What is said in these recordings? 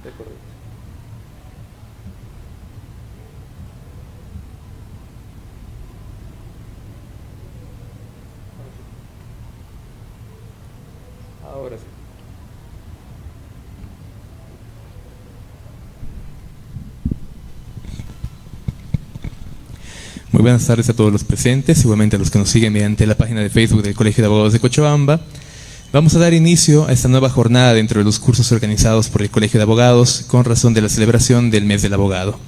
De acuerdo. Ahora sí. Muy buenas tardes a todos los presentes, igualmente a los que nos siguen mediante la página de Facebook del Colegio de Abogados de Cochabamba. Vamos a dar inicio a esta nueva jornada dentro de los cursos organizados por el Colegio de Abogados con razón de la celebración del Mes del Abogado.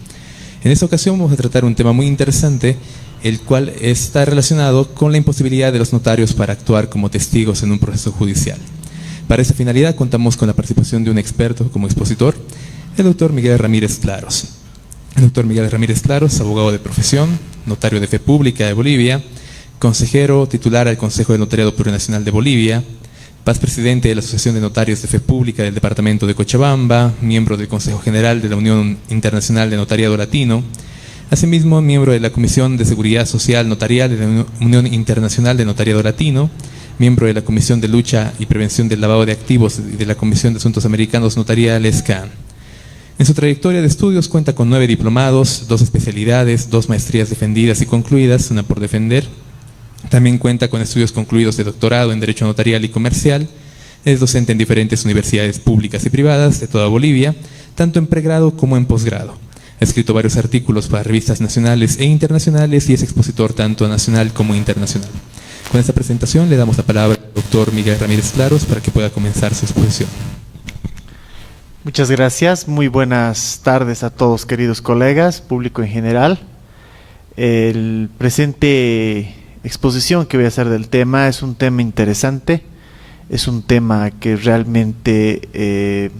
En esta ocasión vamos a tratar un tema muy interesante, el cual está relacionado con la imposibilidad de los notarios para actuar como testigos en un proceso judicial. Para esta finalidad contamos con la participación de un experto como expositor, el doctor Miguel Ramírez Claros. El doctor Miguel Ramírez Claros, abogado de profesión, notario de fe pública de Bolivia, consejero titular al Consejo de Notariado Plurinacional de Bolivia, paz presidente de la Asociación de Notarios de Fe Pública del Departamento de Cochabamba, miembro del Consejo General de la Unión Internacional de Notariado Latino, asimismo miembro de la Comisión de Seguridad Social Notarial de la Unión Internacional de Notariado Latino, miembro de la Comisión de Lucha y Prevención del Lavado de Activos y de la Comisión de Asuntos Americanos Notariales, CAN. En su trayectoria de estudios cuenta con 9 diplomados, 2 especialidades, 2 maestrías defendidas y concluidas, una por defender. También cuenta con estudios concluidos de doctorado en Derecho Notarial y Comercial. Es docente en diferentes universidades públicas y privadas de toda Bolivia, tanto en pregrado como en posgrado. Ha escrito varios artículos para revistas nacionales e internacionales y es expositor tanto nacional como internacional. Con esta presentación le damos la palabra al doctor Miguel Ramírez Claros para que pueda comenzar su exposición. Muchas gracias, muy buenas tardes a todos queridos colegas, público en general. El presente exposición que voy a hacer del tema es un tema interesante, es un tema que realmente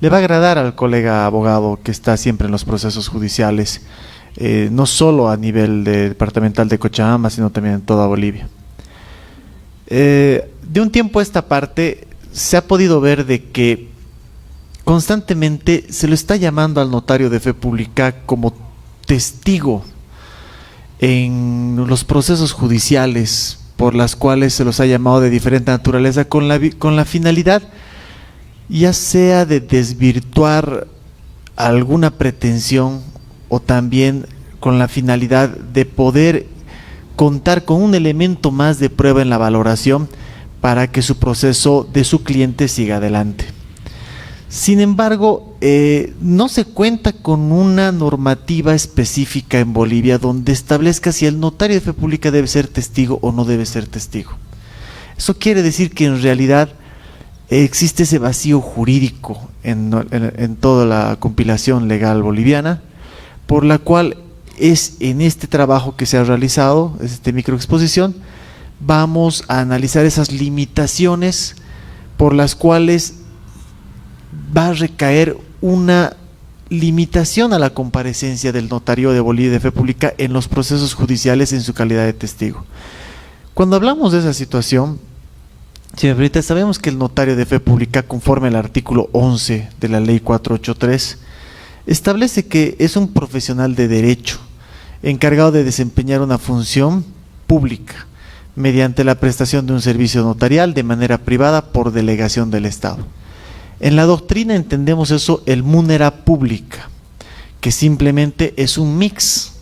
le va a agradar al colega abogado que está siempre en los procesos judiciales, no solo a nivel departamental de Cochabamba, sino también en toda Bolivia. De un tiempo a esta parte se ha podido ver de que constantemente se lo está llamando al notario de fe pública como testigo en los procesos judiciales por las cuales se los ha llamado de diferente naturaleza con la finalidad ya sea de desvirtuar alguna pretensión o también con la finalidad de poder contar con un elemento más de prueba en la valoración para que su proceso de su cliente siga adelante. Sin embargo, no se cuenta con una normativa específica en Bolivia donde establezca si el notario de fe pública debe ser testigo o no debe ser testigo. Eso quiere decir que en realidad existe ese vacío jurídico en toda la compilación legal boliviana, por la cual es en este trabajo que se ha realizado, esta microexposición, vamos a analizar esas limitaciones por las cuales va a recaer una limitación a la comparecencia del notario de Bolivia de fe pública en los procesos judiciales en su calidad de testigo. Cuando hablamos de esa situación, si me permite, sabemos que el notario de fe pública, conforme al artículo 11 de la ley 483, establece que es un profesional de derecho encargado de desempeñar una función pública mediante la prestación de un servicio notarial de manera privada por delegación del Estado. En la doctrina entendemos eso el munera pública, que simplemente es un mix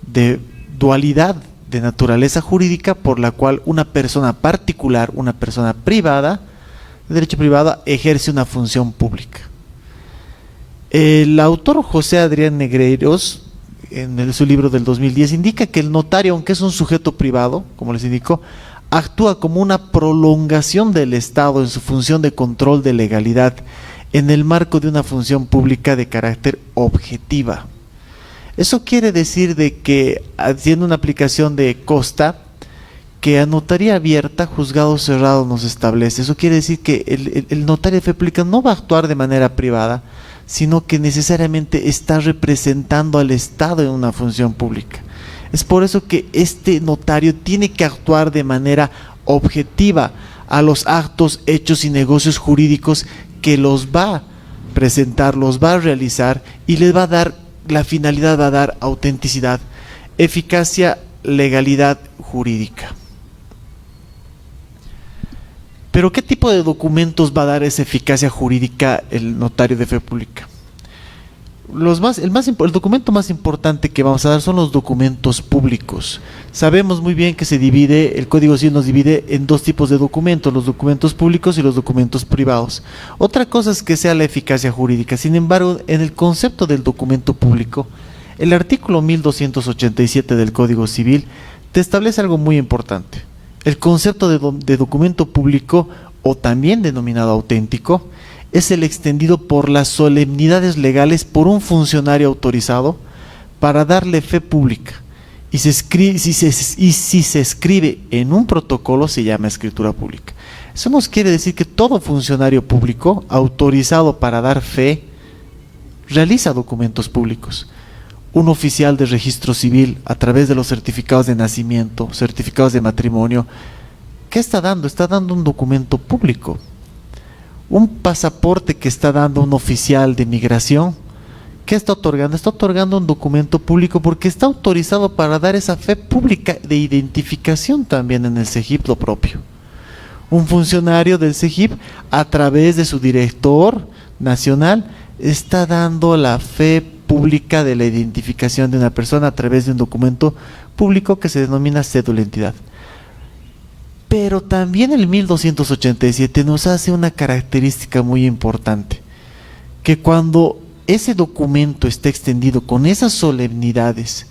de dualidad de naturaleza jurídica por la cual una persona particular, una persona privada, de derecho privado, ejerce una función pública. El autor José Adrián Negreiros, en su libro del 2010, indica que el notario, aunque es un sujeto privado, como les indicó, actúa como una prolongación del Estado en su función de control de legalidad en el marco de una función pública de carácter objetiva. Eso quiere decir de que, haciendo una aplicación de Costa, que a notaría abierta, juzgado cerrado nos establece. Eso quiere decir que el notario de fe pública no va a actuar de manera privada, sino que necesariamente está representando al Estado en una función pública. Es por eso que este notario tiene que actuar de manera objetiva a los actos, hechos y negocios jurídicos que los va a presentar, los va a realizar y les va a dar, la finalidad va a dar autenticidad, eficacia, legalidad jurídica. Pero ¿qué tipo de documentos va a dar esa eficacia jurídica el notario de fe pública? El documento más importante que vamos a dar son los documentos públicos. Sabemos muy bien que el Código Civil nos divide en dos tipos de documentos, los documentos públicos y los documentos privados. Otra cosa es que sea la eficacia jurídica. Sin embargo, en el concepto del documento público, el artículo 1287 del Código Civil te establece algo muy importante. El concepto de documento público, o también denominado auténtico, es el extendido por las solemnidades legales por un funcionario autorizado para darle fe pública. Y si se escribe en un protocolo, se llama escritura pública. Eso nos quiere decir que todo funcionario público autorizado para dar fe realiza documentos públicos. Un oficial de registro civil, a través de los certificados de nacimiento, certificados de matrimonio, ¿qué está dando? Está dando un documento público. Un pasaporte que está dando un oficial de migración, ¿qué está otorgando? Está otorgando un documento público porque está autorizado para dar esa fe pública de identificación también en el CEGIP, lo propio. Un funcionario del CEGIP, a través de su director nacional, está dando la fe pública de la identificación de una persona a través de un documento público que se denomina cédula de identidad. Pero también el 1287 nos hace una característica muy importante, que cuando ese documento está extendido con esas solemnidades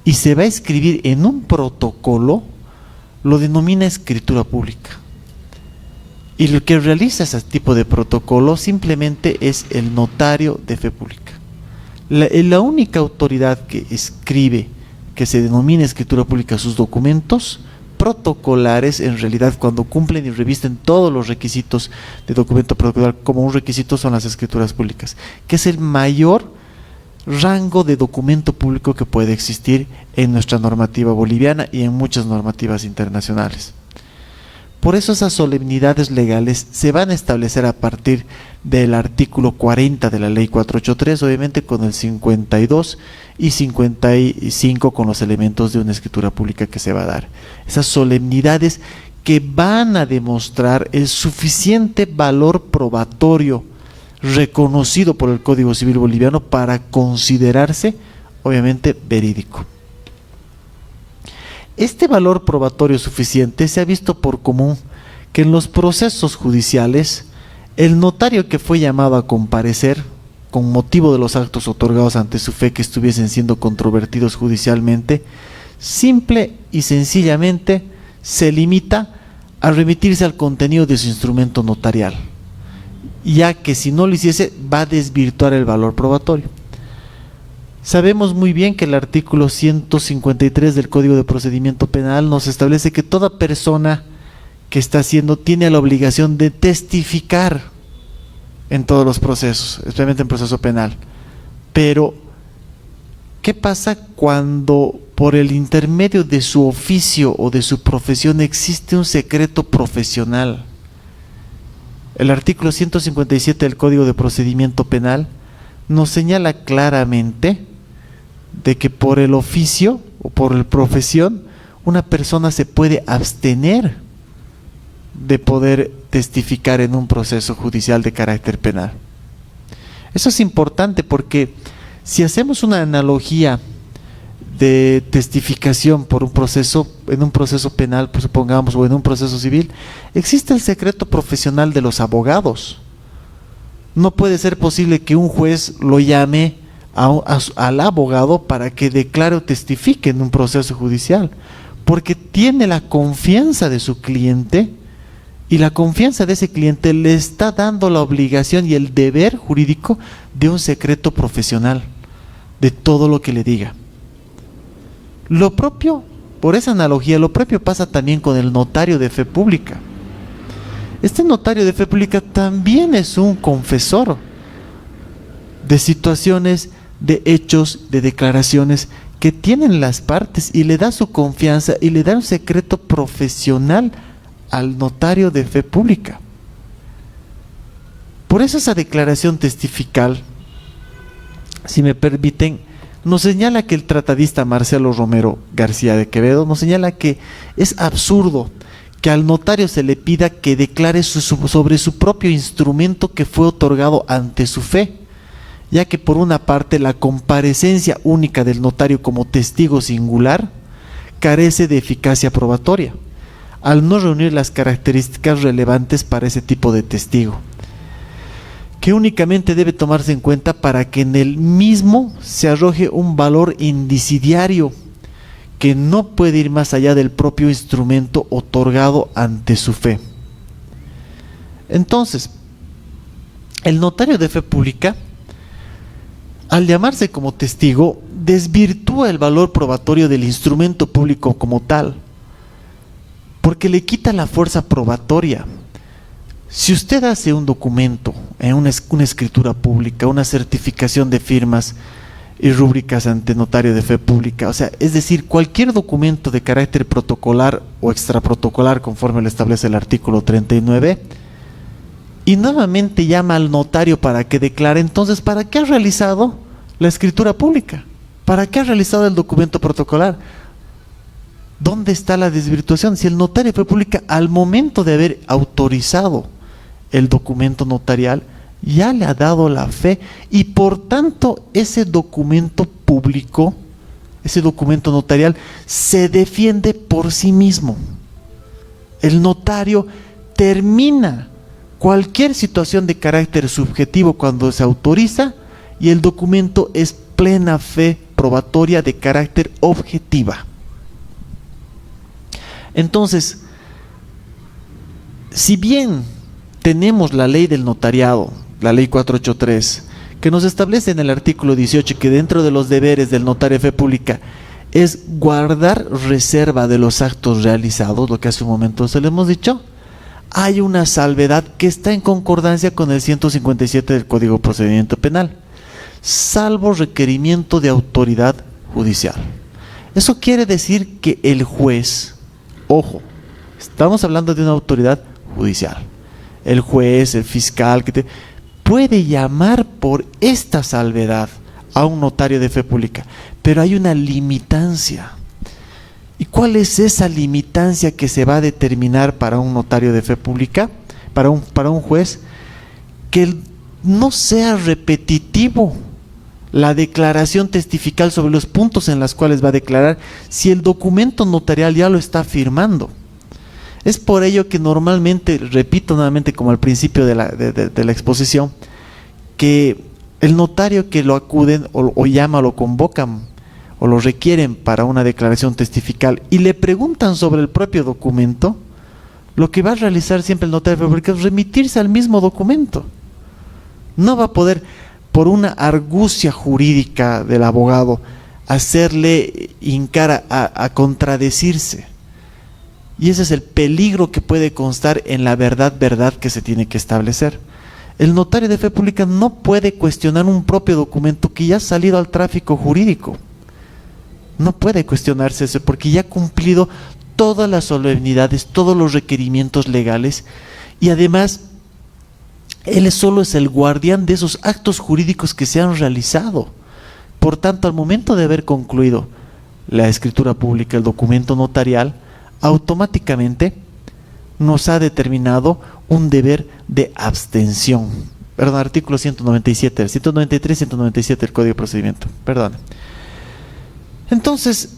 y se va a escribir en un protocolo, lo denomina escritura pública. Y lo que realiza ese tipo de protocolo simplemente es el notario de fe pública. La única autoridad que escribe, que se denomina escritura pública, sus documentos protocolares, en realidad cuando cumplen y revisten todos los requisitos de documento protocolar como un requisito, son las escrituras públicas, que es el mayor rango de documento público que puede existir en nuestra normativa boliviana y en muchas normativas internacionales. Por eso esas solemnidades legales se van a establecer a partir del artículo 40 de la ley 483, obviamente con el 52 y 55 con los elementos de una escritura pública que se va a dar. Esas solemnidades que van a demostrar el suficiente valor probatorio reconocido por el Código Civil boliviano para considerarse, obviamente, verídico. Este valor probatorio suficiente se ha visto por común que en los procesos judiciales el notario que fue llamado a comparecer con motivo de los actos otorgados ante su fe que estuviesen siendo controvertidos judicialmente, simple y sencillamente se limita a remitirse al contenido de su instrumento notarial, ya que si no lo hiciese va a desvirtuar el valor probatorio. Sabemos muy bien que el artículo 153 del Código de Procedimiento Penal nos establece que toda persona que está haciendo tiene la obligación de testificar en todos los procesos, especialmente en proceso penal. Pero, ¿qué pasa cuando por el intermedio de su oficio o de su profesión existe un secreto profesional? El artículo 157 del Código de Procedimiento Penal nos señala claramente de que por el oficio o por la profesión una persona se puede abstener de poder testificar en un proceso judicial de carácter penal. Eso es importante porque si hacemos una analogía de testificación por un proceso, en un proceso penal, pues supongamos, o en un proceso civil, existe el secreto profesional de los abogados. No puede ser posible que un juez lo llame al abogado para que declare o testifique en un proceso judicial, porque tiene la confianza de su cliente, y la confianza de ese cliente le está dando la obligación y el deber jurídico de un secreto profesional, de todo lo que le diga. Lo propio, por esa analogía, lo propio pasa también con el notario de fe pública. Este notario de fe pública también es un confesor de situaciones, de hechos, de declaraciones que tienen las partes, y le da su confianza y le da un secreto profesional al notario de fe pública. Por eso esa declaración testifical, si me permiten, nos señala que el tratadista Marcelo Romero García de Quevedo nos señala que es absurdo que al notario se le pida que declare sobre su propio instrumento que fue otorgado ante su fe, ya que por una parte la comparecencia única del notario como testigo singular carece de eficacia probatoria, al no reunir las características relevantes para ese tipo de testigo, que únicamente debe tomarse en cuenta para que en el mismo se arroje un valor indiciario que no puede ir más allá del propio instrumento otorgado ante su fe. Entonces, el notario de fe pública, al llamarse como testigo, desvirtúa el valor probatorio del instrumento público como tal, porque le quita la fuerza probatoria. Si usted hace un documento, una escritura pública, una certificación de firmas y rúbricas ante notario de fe pública, o sea, es decir, cualquier documento de carácter protocolar o extraprotocolar conforme lo establece el artículo 39, y nuevamente llama al notario para que declare, entonces, ¿para qué ha realizado la escritura pública? ¿Para qué ha realizado el documento protocolar? ¿Dónde está la desvirtuación? Si el notario de fe pública, al momento de haber autorizado el documento notarial, ya le ha dado la fe, y por tanto ese documento público, ese documento notarial, se defiende por sí mismo. El notario termina cualquier situación de carácter subjetivo cuando se autoriza, y el documento es plena fe probatoria de carácter objetiva. Entonces, si bien tenemos la ley del notariado, la ley 483, que nos establece en el artículo 18 que dentro de los deberes del notario de fe pública es guardar reserva de los actos realizados, lo que hace un momento se lo hemos dicho, hay una salvedad que está en concordancia con el 157 del Código de Procedimiento Penal, salvo requerimiento de autoridad judicial. Eso quiere decir que el juez, ojo, estamos hablando de una autoridad judicial, el juez, el fiscal, puede llamar por esta salvedad a un notario de fe pública, pero hay una limitancia. ¿Y cuál es esa limitancia que se va a determinar para un notario de fe pública, para un juez? Que no sea repetitivo la declaración testifical sobre los puntos en los cuales va a declarar, si el documento notarial ya lo está firmando. Es por ello que normalmente, repito nuevamente como al principio de la exposición, que el notario que lo acuden o llama o lo convocan o lo requieren para una declaración testifical y le preguntan sobre el propio documento, lo que va a realizar siempre el notario público es remitirse al mismo documento. No va a poder, por una argucia jurídica del abogado, hacerle hincar a contradecirse. Y ese es el peligro que puede constar en la verdad que se tiene que establecer. El notario de fe pública no puede cuestionar un propio documento que ya ha salido al tráfico jurídico. No puede cuestionarse eso porque ya ha cumplido todas las solemnidades, todos los requerimientos legales, y además él solo es el guardián de esos actos jurídicos que se han realizado. Por tanto, al momento de haber concluido la escritura pública, el documento notarial, automáticamente nos ha determinado un deber de abstención. Perdón, artículo 197, 193, 197 del Código de Procedimiento. Perdón. Entonces,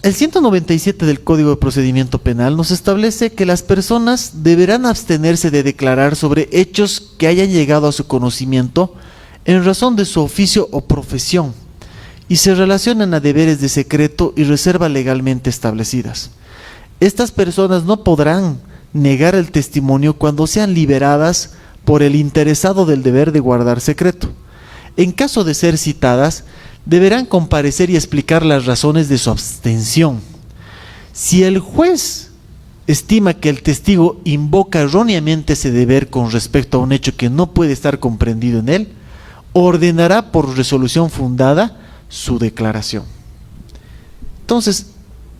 el 197 del Código de Procedimiento Penal nos establece que las personas deberán abstenerse de declarar sobre hechos que hayan llegado a su conocimiento en razón de su oficio o profesión y se relacionan a deberes de secreto y reserva legalmente establecidas. Estas personas no podrán negar el testimonio cuando sean liberadas por el interesado del deber de guardar secreto. En caso de ser citadas, deberán comparecer y explicar las razones de su abstención. Si el juez estima que el testigo invoca erróneamente ese deber con respecto a un hecho que no puede estar comprendido en él, ordenará por resolución fundada su declaración. Entonces,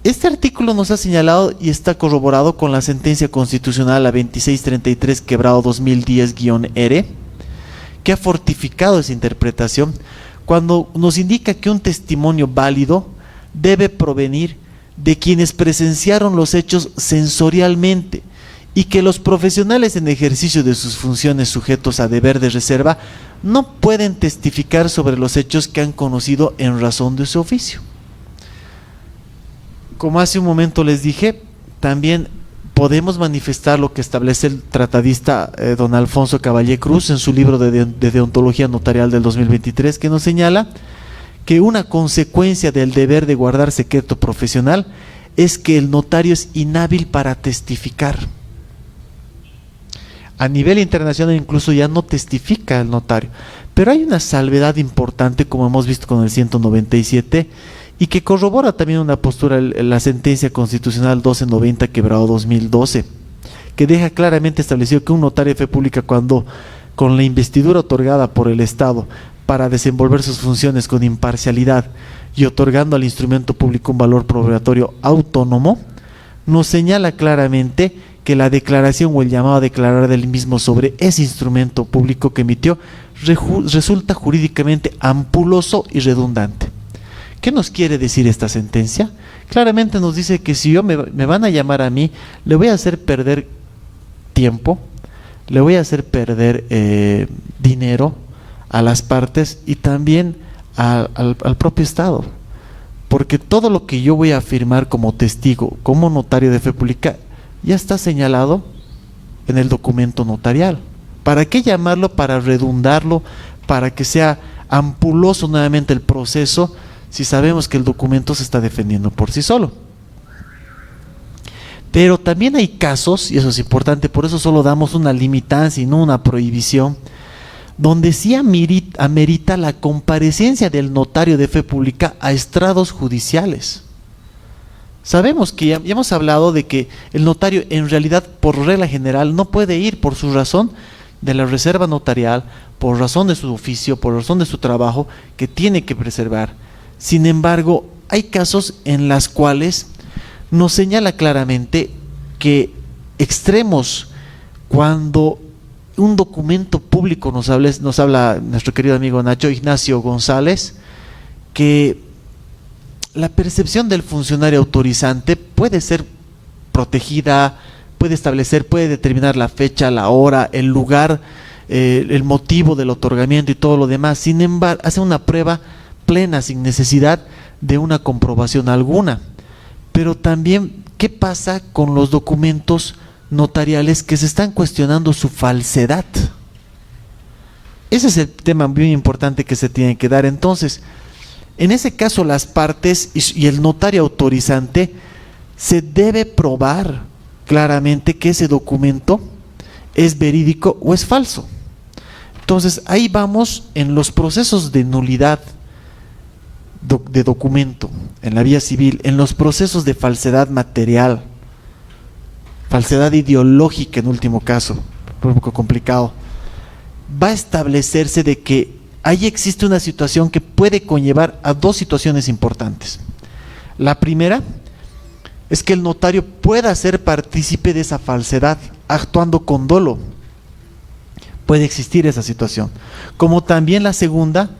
este artículo nos ha señalado y está corroborado con la sentencia constitucional a 2633 quebrado 2010-R, que ha fortificado esa interpretación cuando nos indica que un testimonio válido debe provenir de quienes presenciaron los hechos sensorialmente y que los profesionales en ejercicio de sus funciones sujetos a deber de reserva no pueden testificar sobre los hechos que han conocido en razón de su oficio. Como hace un momento les dije, también podemos manifestar lo que establece el tratadista don Alfonso Caballé Cruz en su libro de Deontología Notarial del 2023, que nos señala que una consecuencia del deber de guardar secreto profesional es que el notario es inhábil para testificar. A nivel internacional incluso ya no testifica el notario, pero hay una salvedad importante, como hemos visto con el 197, y que corrobora también una postura, la sentencia constitucional 1290 quebrado 2012, que deja claramente establecido que un notario de fe pública, cuando con la investidura otorgada por el Estado para desenvolver sus funciones con imparcialidad y otorgando al instrumento público un valor probatorio autónomo, nos señala claramente que la declaración o el llamado a declarar del mismo sobre ese instrumento público que emitió resulta jurídicamente ampuloso y redundante. ¿Qué nos quiere decir esta sentencia? Claramente nos dice que si me van a llamar a mí, le voy a hacer perder tiempo, le voy a hacer perder dinero a las partes y también al propio Estado, porque todo lo que yo voy a afirmar como testigo, como notario de fe pública, ya está señalado en el documento notarial. ¿Para qué llamarlo? Para redundarlo, para que sea ampuloso nuevamente el proceso, si sabemos que el documento se está defendiendo por sí solo. Pero también hay casos, y eso es importante, por eso solo damos una limitancia y no una prohibición, donde sí amerita la comparecencia del notario de fe pública a estrados judiciales. Sabemos que ya hemos hablado de que el notario en realidad por regla general no puede ir por su razón de la reserva notarial, por razón de su oficio, por razón de su trabajo que tiene que preservar. Sin embargo, hay casos en los cuales nos señala claramente que extremos, cuando un documento público nos habla nuestro querido amigo Nacho Ignacio González, que la percepción del funcionario autorizante puede ser protegida, puede establecer, puede determinar la fecha, la hora, el lugar, el motivo del otorgamiento y todo lo demás. Sin embargo, hace una prueba plena sin necesidad de una comprobación alguna. Pero también, ¿qué pasa con los documentos notariales que se están cuestionando su falsedad? Ese es el tema muy importante que se tiene que dar. Entonces, en ese caso, las partes y el notario autorizante se debe probar claramente que ese documento es verídico o es falso. Entonces, ahí vamos en los procesos de nulidad de documento en la vía civil, en los procesos de falsedad material, falsedad ideológica en último caso, un poco complicado, va a establecerse de que ahí existe una situación que puede conllevar a dos situaciones importantes. La primera es que el notario pueda ser partícipe de esa falsedad actuando con dolo. Puede existir esa situación. Como también la segunda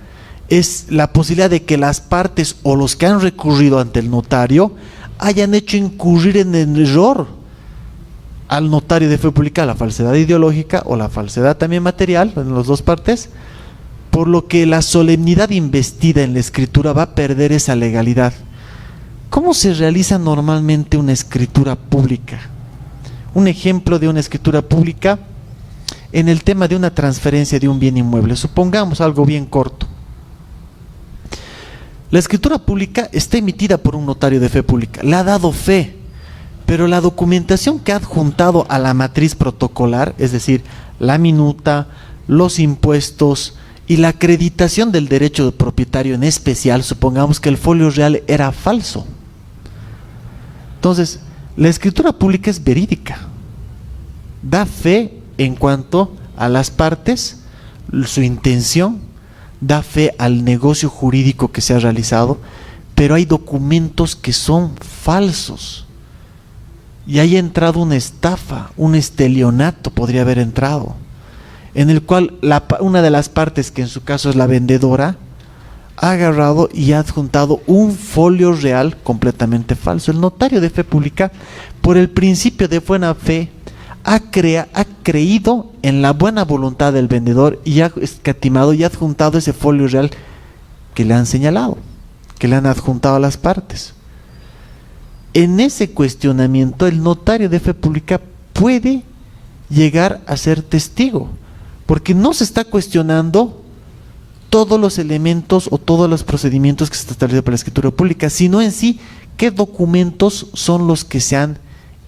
es la posibilidad de que las partes o los que han recurrido ante el notario hayan hecho incurrir en el error al notario de fe pública, la falsedad ideológica o la falsedad también material, en las dos partes, por lo que la solemnidad investida en la escritura va a perder esa legalidad. ¿Cómo se realiza normalmente una escritura pública? Un ejemplo de una escritura pública en el tema de una transferencia de un bien inmueble. Supongamos algo bien corto. La escritura pública está emitida por un notario de fe pública, le ha dado fe, pero la documentación que ha adjuntado a la matriz protocolar, es decir, la minuta, los impuestos y la acreditación del derecho de propietario en especial, supongamos que el folio real era falso. Entonces, la escritura pública es verídica, da fe en cuanto a las partes, su intención, da fe al negocio jurídico que se ha realizado, pero hay documentos que son falsos y hay entrado una estafa, un estelionato podría haber entrado, en el cual una de las partes, que en su caso es la vendedora, ha agarrado y ha adjuntado un folio real completamente falso. El notario de fe pública, por el principio de buena fe, ha creído en la buena voluntad del vendedor y ha escatimado y ha adjuntado ese folio real que le han señalado, que le han adjuntado a las partes. En ese cuestionamiento, el notario de fe pública puede llegar a ser testigo, porque no se está cuestionando todos los elementos o todos los procedimientos que se está establecido para la escritura pública, sino en sí qué documentos son los que se han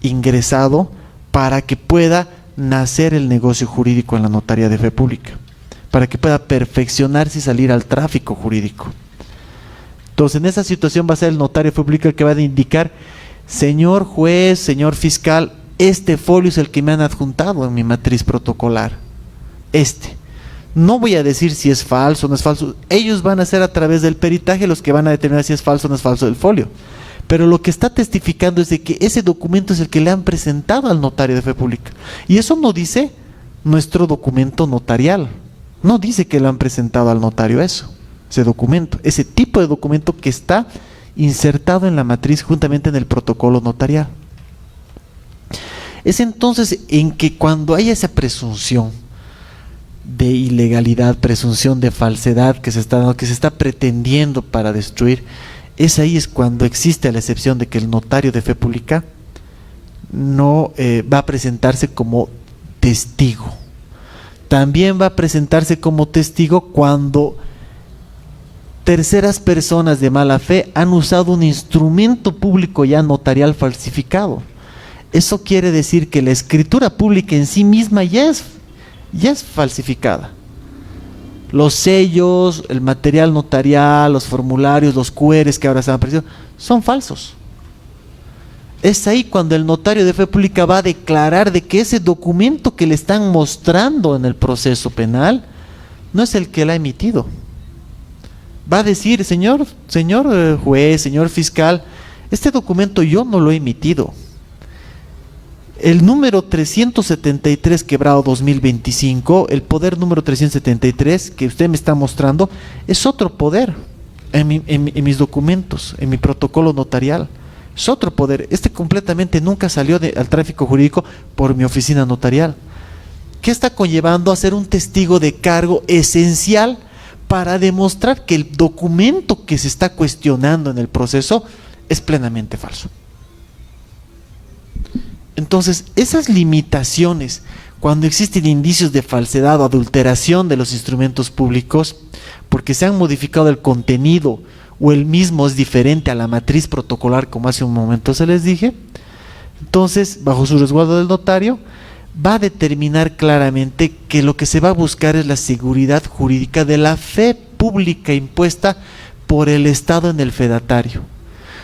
ingresado para que pueda nacer el negocio jurídico en la notaría de fe pública, para que pueda perfeccionarse y salir al tráfico jurídico. Entonces, en esa situación va a ser el notario de fe pública el que va a indicar: señor juez, señor fiscal, este folio es el que me han adjuntado en mi matriz protocolar. No voy a decir si es falso o no es falso. Ellos van a ser a través del peritaje los que van a determinar si es falso o no es falso el folio. Pero lo que está testificando es de que ese documento es el que le han presentado al notario de fe pública. Y eso no dice nuestro documento notarial. No dice que le han presentado al notario ese documento, ese tipo de documento que está insertado en la matriz juntamente en el protocolo notarial. Es entonces en que cuando hay esa presunción de ilegalidad, presunción de falsedad que se está pretendiendo para destruir, ahí es cuando existe la excepción de que el notario de fe pública no va a presentarse como testigo. También va a presentarse como testigo cuando terceras personas de mala fe han usado un instrumento público ya notarial falsificado. Eso quiere decir que la escritura pública en sí misma ya es falsificada. Los sellos, el material notarial, los formularios, los QRs que ahora se han aparecido, son falsos. Es ahí cuando el notario de fe pública va a declarar de que ese documento que le están mostrando en el proceso penal no es el que la ha emitido. Va a decir: señor juez, señor fiscal, este documento yo no lo he emitido. El número 373 quebrado 2025, el poder número 373 que usted me está mostrando, es otro poder en mis documentos, en mi protocolo notarial. Es otro poder. Este completamente nunca salió al tráfico jurídico por mi oficina notarial. ¿Qué está conllevando a ser un testigo de cargo esencial para demostrar que el documento que se está cuestionando en el proceso es plenamente falso? Entonces, esas limitaciones, cuando existen indicios de falsedad o adulteración de los instrumentos públicos, porque se han modificado el contenido o el mismo es diferente a la matriz protocolar, como hace un momento se les dije, entonces, bajo su resguardo del notario, va a determinar claramente que lo que se va a buscar es la seguridad jurídica de la fe pública impuesta por el Estado en el fedatario.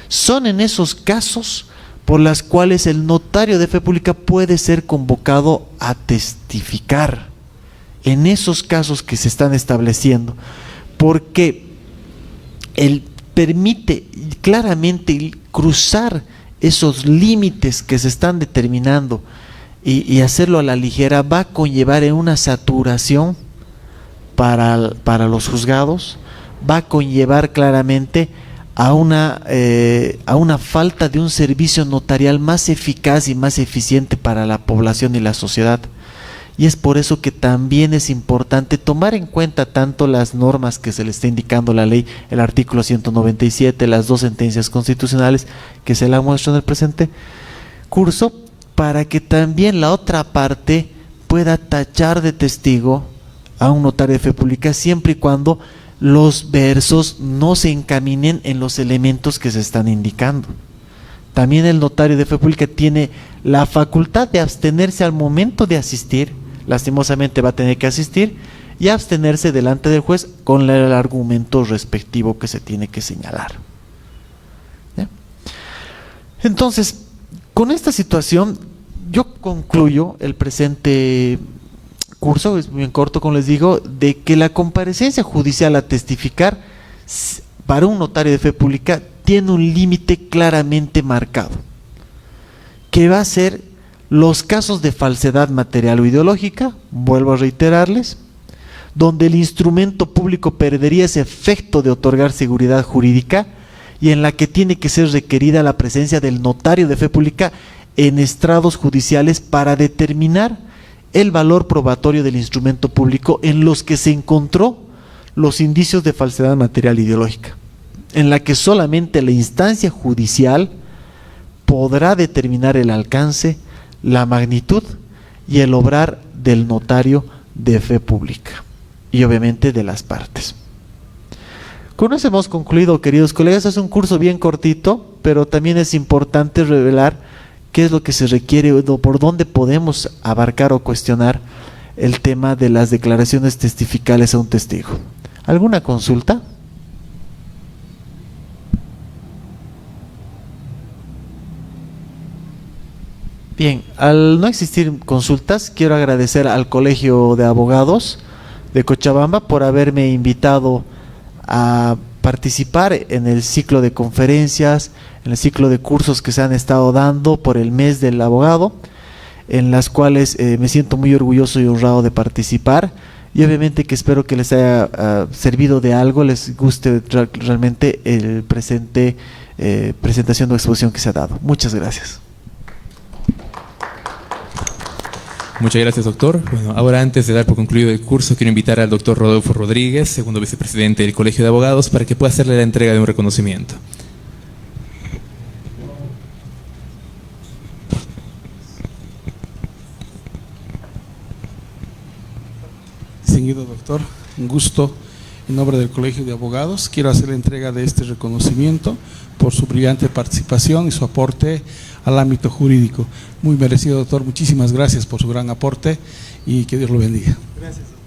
Son en esos casos por las cuales el notario de fe pública puede ser convocado a testificar, en esos casos que se están estableciendo, porque él permite claramente cruzar esos límites que se están determinando y hacerlo a la ligera va a conllevar en una saturación para los juzgados, va a conllevar claramente a una falta de un servicio notarial más eficaz y más eficiente para la población y la sociedad. Y es por eso que también es importante tomar en cuenta tanto las normas que se le está indicando la ley, el artículo 197, las dos sentencias constitucionales que se la muestran en el presente curso, para que también la otra parte pueda tachar de testigo a un notario de fe pública siempre y cuando los versos no se encaminen en los elementos que se están indicando. También el notario de fe pública tiene la facultad de abstenerse al momento de asistir, lastimosamente va a tener que asistir, y abstenerse delante del juez con el argumento respectivo que se tiene que señalar. ¿Ya? Entonces, con esta situación, yo concluyo el presente curso, es bien corto como les digo, de que la comparecencia judicial a testificar para un notario de fe pública tiene un límite claramente marcado, que va a ser los casos de falsedad material o ideológica, vuelvo a reiterarles, donde el instrumento público perdería ese efecto de otorgar seguridad jurídica y en la que tiene que ser requerida la presencia del notario de fe pública en estrados judiciales para determinar el valor probatorio del instrumento público en los que se encontró los indicios de falsedad material ideológica, en la que solamente la instancia judicial podrá determinar el alcance, la magnitud y el obrar del notario de fe pública y obviamente de las partes. Con eso hemos concluido, queridos colegas. Es un curso bien cortito, pero también es importante revelar qué es lo que se requiere o por dónde podemos abarcar o cuestionar el tema de las declaraciones testificales a un testigo. ¿Alguna consulta? Bien, al no existir consultas, quiero agradecer al Colegio de Abogados de Cochabamba por haberme invitado a participar en el ciclo de conferencias, en el ciclo de cursos que se han estado dando por el mes del abogado, en las cuales me siento muy orgulloso y honrado de participar, y obviamente que espero que les haya servido de algo, les guste realmente el presentación o exposición que se ha dado. Muchas gracias. Muchas gracias, doctor. Bueno, ahora antes de dar por concluido el curso, quiero invitar al doctor Rodolfo Rodríguez, segundo vicepresidente del Colegio de Abogados, para que pueda hacerle la entrega de un reconocimiento. Distinguido doctor, un gusto. En nombre del Colegio de Abogados, quiero hacer la entrega de este reconocimiento por su brillante participación y su aporte al ámbito jurídico. Muy merecido, doctor. Muchísimas gracias por su gran aporte y que Dios lo bendiga. Gracias, doctor.